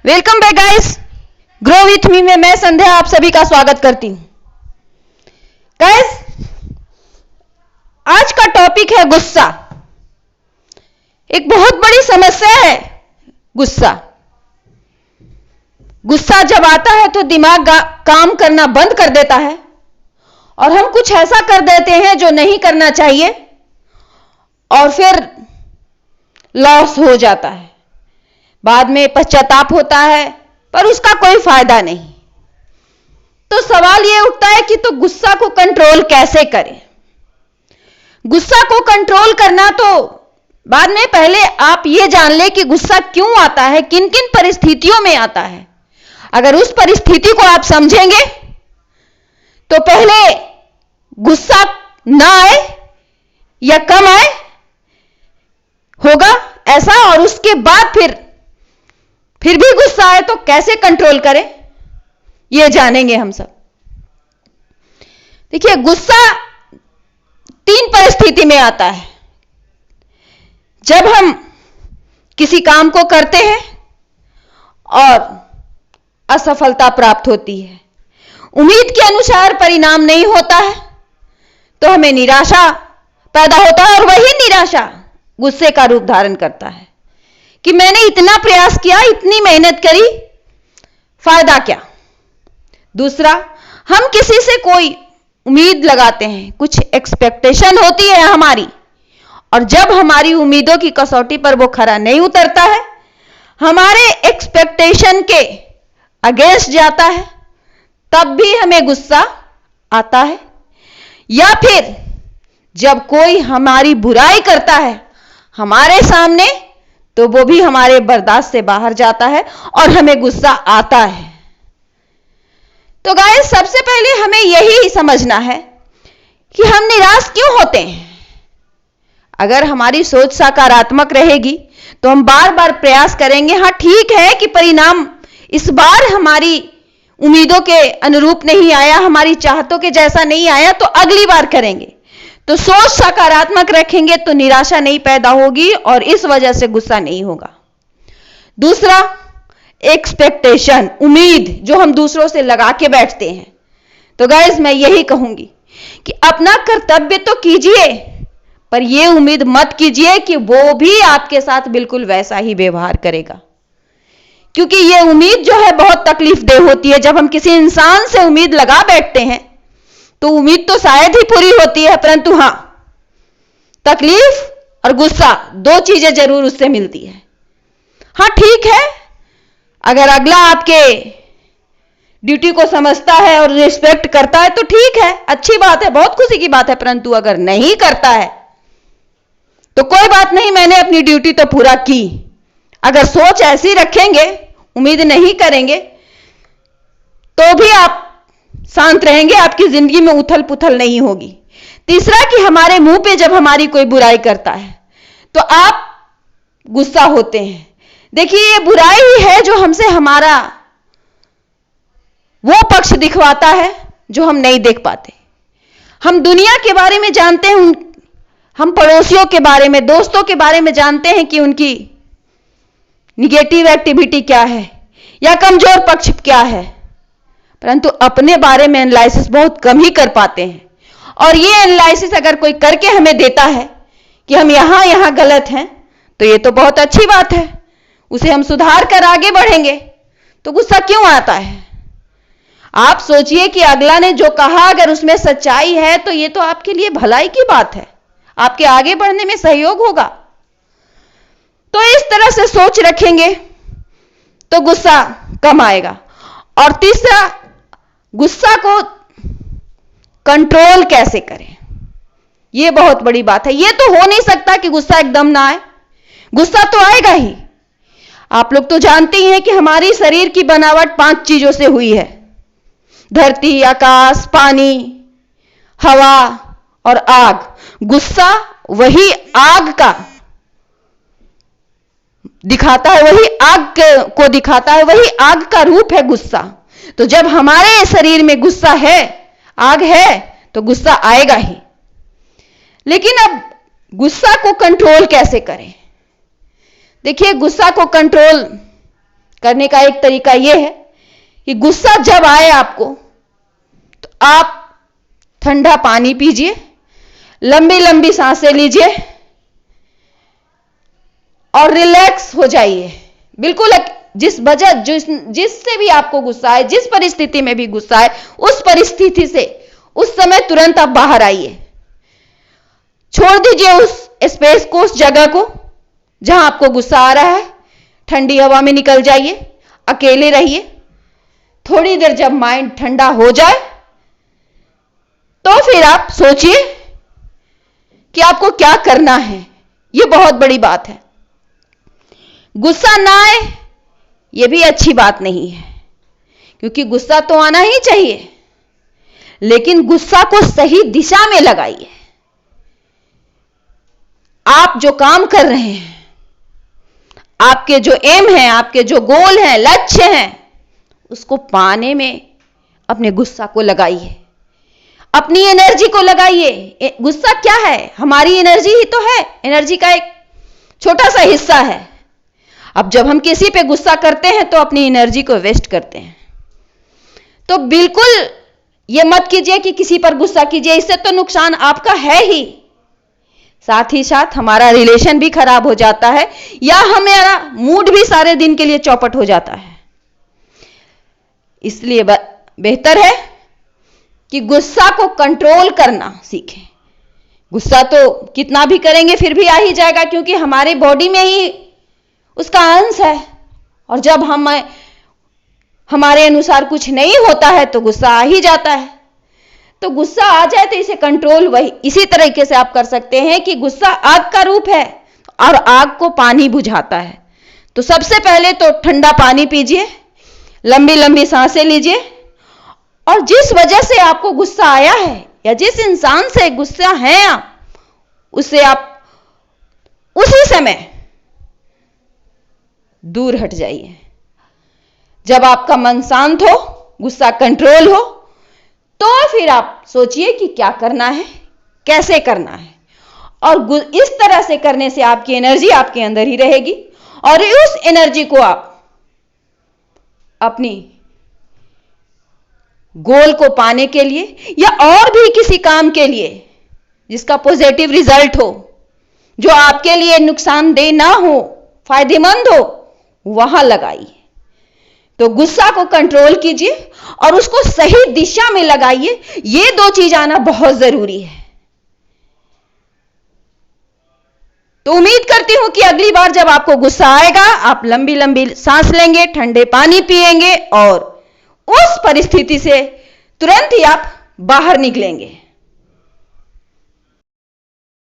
Welcome back guys, grow with me में मैं संध्या आप सभी का स्वागत करती हूं। गाइस, आज का टॉपिक है गुस्सा। एक बहुत बड़ी समस्या है गुस्सा। गुस्सा जब आता है तो दिमाग काम करना बंद कर देता है और हम कुछ ऐसा कर देते हैं जो नहीं करना चाहिए और फिर लॉस हो जाता है। बाद में पश्चाताप होता है पर उसका कोई फायदा नहीं। तो सवाल यह उठता है कि तो गुस्सा को कंट्रोल कैसे करें। गुस्सा को कंट्रोल करना तो बाद में, पहले आप यह जान ले कि गुस्सा क्यों आता है, किन किन परिस्थितियों में आता है। अगर उस परिस्थिति को आप समझेंगे तो पहले गुस्सा ना आए या कम आए होगा ऐसा, और उसके बाद फिर भी गुस्सा आए तो कैसे कंट्रोल करें, यह जानेंगे हम सब। देखिए, गुस्सा 3 परिस्थिति में आता है। जब हम किसी काम को करते हैं और असफलता प्राप्त होती है, उम्मीद के अनुसार परिणाम नहीं होता है, तो हमें निराशा पैदा होता है और वही निराशा गुस्से का रूप धारण करता है कि मैंने इतना प्रयास किया, इतनी मेहनत करी, फायदा क्या। दूसरा, हम किसी से कोई उम्मीद लगाते हैं, कुछ एक्सपेक्टेशन होती है हमारी, और जब हमारी उम्मीदों की कसौटी पर वो खरा नहीं उतरता है, हमारे एक्सपेक्टेशन के अगेंस्ट जाता है, तब भी हमें गुस्सा आता है। या फिर जब कोई हमारी बुराई करता है हमारे सामने, तो वो भी हमारे बर्दाश्त से बाहर जाता है और हमें गुस्सा आता है। तो गाइस, सबसे पहले हमें यही समझना है कि हम निराश क्यों होते हैं। अगर हमारी सोच सकारात्मक रहेगी तो हम बार बार प्रयास करेंगे। हाँ, ठीक है कि परिणाम इस बार हमारी उम्मीदों के अनुरूप नहीं आया, हमारी चाहतों के जैसा नहीं आया, तो अगली बार करेंगे। तो सोच सकारात्मक रखेंगे तो निराशा नहीं पैदा होगी और इस वजह से गुस्सा नहीं होगा। दूसरा, एक्सपेक्टेशन, उम्मीद जो हम दूसरों से लगा के बैठते हैं। तो गाइस, मैं यही कहूंगी कि अपना कर्तव्य तो कीजिए, पर यह उम्मीद मत कीजिए कि वो भी आपके साथ बिल्कुल वैसा ही व्यवहार करेगा, क्योंकि यह उम्मीद जो है बहुत तकलीफदेह होती है। जब हम किसी इंसान से उम्मीद लगा बैठते हैं तो उम्मीद तो शायद ही पूरी होती है, परंतु हां, तकलीफ और गुस्सा 2 चीजें जरूर उससे मिलती है। हां, ठीक है, अगर अगला आपके ड्यूटी को समझता है और रिस्पेक्ट करता है तो ठीक है, अच्छी बात है, बहुत खुशी की बात है। परंतु अगर नहीं करता है तो कोई बात नहीं, मैंने अपनी ड्यूटी तो पूरा की। अगर सोच ऐसी रखेंगे, उम्मीद नहीं करेंगे, तो भी आप शांत रहेंगे, आपकी जिंदगी में उथल पुथल नहीं होगी। तीसरा, कि हमारे मुंह पे जब हमारी कोई बुराई करता है तो आप गुस्सा होते हैं। देखिए, ये बुराई ही है जो हमसे हमारा वो पक्ष दिखवाता है जो हम नहीं देख पाते। हम दुनिया के बारे में जानते हैं, हम पड़ोसियों के बारे में, दोस्तों के बारे में जानते हैं कि उनकी निगेटिव एक्टिविटी क्या है या कमजोर पक्ष क्या है, परंतु अपने बारे में एनालिसिस बहुत कम ही कर पाते हैं। और ये एनालिसिस अगर कोई करके हमें देता है कि हम यहां गलत हैं, तो ये तो बहुत अच्छी बात है, उसे हम सुधार कर आगे बढ़ेंगे। तो गुस्सा क्यों आता है? आप सोचिए कि अगला ने जो कहा अगर उसमें सच्चाई है तो ये तो आपके लिए भलाई की बात है, आपके आगे बढ़ने में सहयोग होगा। तो इस तरह से सोच रखेंगे तो गुस्सा कम आएगा। और तीसरा, गुस्सा को कंट्रोल कैसे करें, यह बहुत बड़ी बात है। यह तो हो नहीं सकता कि गुस्सा एकदम ना आए, गुस्सा तो आएगा ही। आप लोग तो जानते ही हैं कि हमारी शरीर की बनावट 5 चीजों से हुई है: धरती, आकाश, पानी, हवा और आग। गुस्सा वही आग का दिखाता है, वही आग को दिखाता है, वही आग का रूप है गुस्सा। तो जब हमारे शरीर में गुस्सा है, आग है, तो गुस्सा आएगा ही। लेकिन अब गुस्सा को कंट्रोल कैसे करें? देखिए, गुस्सा को कंट्रोल करने का एक तरीका यह है कि गुस्सा जब आए आपको तो आप ठंडा पानी पीजिए, लंबी लंबी सांसें लीजिए और रिलैक्स हो जाइए। बिल्कुल जिससे भी आपको गुस्सा आए, जिस परिस्थिति में भी गुस्सा आए, उस परिस्थिति से उस समय तुरंत आप बाहर आइए। छोड़ दीजिए उस स्पेस को, उस जगह को जहां आपको गुस्सा आ रहा है। ठंडी हवा में निकल जाइए, अकेले रहिए। थोड़ी देर जब माइंड ठंडा हो जाए तो फिर आप सोचिए कि आपको क्या करना है। यह बहुत बड़ी बात है। गुस्सा ना आए यह भी अच्छी बात नहीं है, क्योंकि गुस्सा तो आना ही चाहिए, लेकिन गुस्सा को सही दिशा में लगाइए। आप जो काम कर रहे हैं, आपके जो एम हैं, आपके जो गोल हैं, लक्ष्य हैं, उसको पाने में अपने गुस्सा को लगाइए, अपनी एनर्जी को लगाइए। गुस्सा क्या है? हमारी एनर्जी ही तो है। एनर्जी का एक छोटा सा हिस्सा है। अब जब हम किसी पे गुस्सा करते हैं तो अपनी एनर्जी को वेस्ट करते हैं। तो बिल्कुल ये मत कीजिए कि किसी पर गुस्सा कीजिए, इससे तो नुकसान आपका है ही, साथ ही साथ हमारा रिलेशन भी खराब हो जाता है या हमारा मूड भी सारे दिन के लिए चौपट हो जाता है। इसलिए बेहतर है कि गुस्सा को कंट्रोल करना सीखें। गुस्सा तो कितना भी करेंगे फिर भी आ ही जाएगा, क्योंकि हमारी बॉडी में ही उसका अंश है। और जब हमारे अनुसार कुछ नहीं होता है तो गुस्सा आ ही जाता है। तो गुस्सा आ जाए तो इसे कंट्रोल इसी तरीके से आप कर सकते हैं कि गुस्सा आग का रूप है और आग को पानी बुझाता है। तो सबसे पहले तो ठंडा पानी पीजिए, लंबी लंबी सांसें लीजिए, और जिस वजह से आपको गुस्सा आया है या जिस इंसान से गुस्सा है आप, उससे आप उसी समय दूर हट जाइए। जब आपका मन शांत हो, गुस्सा कंट्रोल हो, तो फिर आप सोचिए कि क्या करना है, कैसे करना है। और इस तरह से करने से आपकी एनर्जी आपके अंदर ही रहेगी और उस एनर्जी को आप अपनी गोल को पाने के लिए या और भी किसी काम के लिए जिसका पॉजिटिव रिजल्ट हो, जो आपके लिए नुकसानदेह ना हो, फायदेमंद हो, वहां लगाइए। तो गुस्सा को कंट्रोल कीजिए और उसको सही दिशा में लगाइए। ये दो चीज आना बहुत जरूरी है। तो उम्मीद करती हूं कि अगली बार जब आपको गुस्सा आएगा, आप लंबी लंबी सांस लेंगे, ठंडे पानी पिएंगे और उस परिस्थिति से तुरंत ही आप बाहर निकलेंगे।